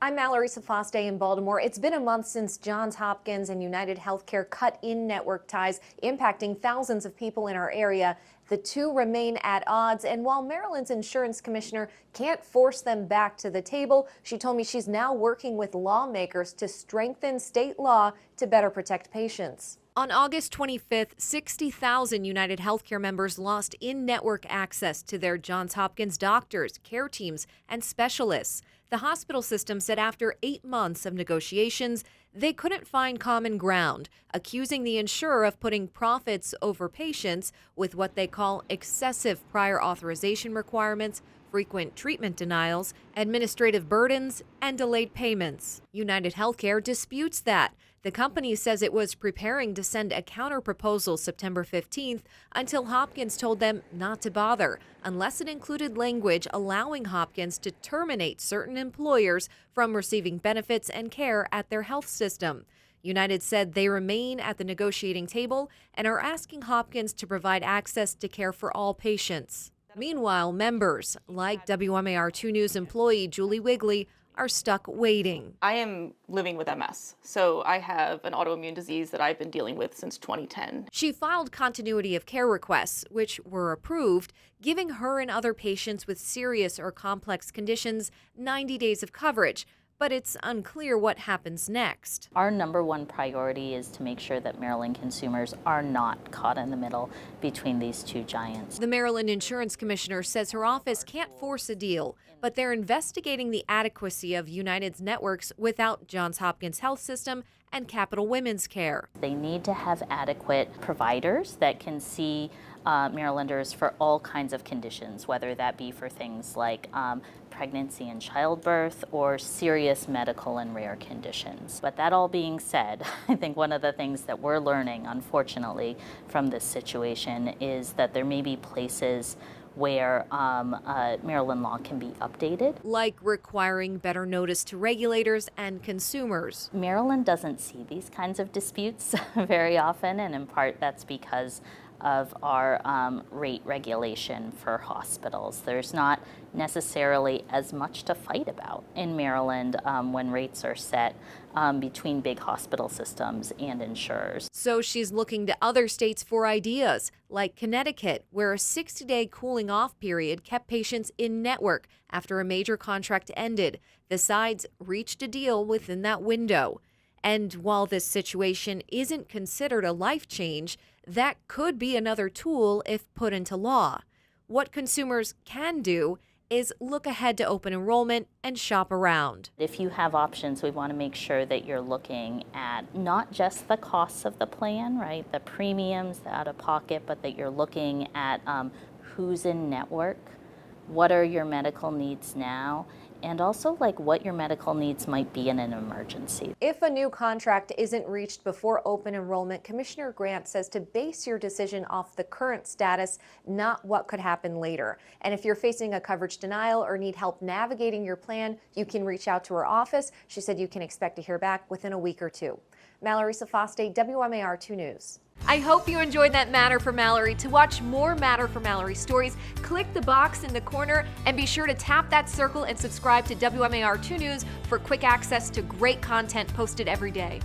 I'm Mallory Safaste in Baltimore. It's been a month since Johns Hopkins and UnitedHealthcare cut in-network ties, impacting thousands of people in our area. The two remain at odds, and while Maryland's insurance commissioner can't force them back to the table, she told me she's now working with lawmakers to strengthen state law to better protect patients. On August 25th, 60,000 UnitedHealthcare members lost in-network access to their Johns Hopkins doctors, care teams, and specialists. The hospital system said after 8 months of negotiations, they couldn't find common ground, accusing the insurer of putting profits over patients with what they call excessive prior authorization requirements, frequent treatment denials, administrative burdens, and delayed payments. UnitedHealthcare disputes that. The company says it was preparing to send a counterproposal September 15th until Hopkins told them not to bother unless it included language allowing Hopkins to terminate certain employers from receiving benefits and care at their health system. United said they remain at the negotiating table and are asking Hopkins to provide access to care for all patients. Meanwhile, members, like WMAR 2 News employee Julie Wigley, are stuck waiting. I am living with MS, so I have an autoimmune disease that I've been dealing with since 2010. She filed continuity of care requests, which were approved, giving her and other patients with serious or complex conditions 90 days of coverage. But it's unclear what happens next. Our number one priority is to make sure that Maryland consumers are not caught in the middle between these two giants. The Maryland Insurance Commissioner says her office can't force a deal, but they're investigating the adequacy of United's networks without Johns Hopkins Health System and Capital Women's Care. They need to have adequate providers that can see Marylanders for all kinds of conditions, whether that be for things like pregnancy and childbirth or serious medical and rare conditions. But that all being said, I think one of the things that we're learning, unfortunately, from this situation is that there may be places where Maryland law can be updated. Like requiring better notice to regulators and consumers. Maryland doesn't see these kinds of disputes very often, and in part that's because of our rate regulation for hospitals. There's not necessarily as much to fight about in Maryland when rates are set between big hospital systems and insurers. So she's looking to other states for ideas, like Connecticut, where a 60-day cooling off period kept patients in network after a major contract ended. The sides reached a deal within that window. And while this situation isn't considered a life change, that could be another tool if put into law. What consumers can do is look ahead to open enrollment and shop around. If you have options, we want to make sure that you're looking at not just the costs of the plan, right, the premiums, the out-of-pocket, but that you're looking at who's in network, what are your medical needs now, and also like what your medical needs might be in an emergency. If a new contract isn't reached before open enrollment, Commissioner Grant says to base your decision off the current status, not what could happen later. And if you're facing a coverage denial or need help navigating your plan, you can reach out to her office. She said you can expect to hear back within a week or two. Mallory Safaste, WMAR 2 News. I hope you enjoyed that Matter for Mallory. To watch more Matter for Mallory stories, click the box in the corner and be sure to tap that circle and subscribe to WMAR 2 News for quick access to great content posted every day.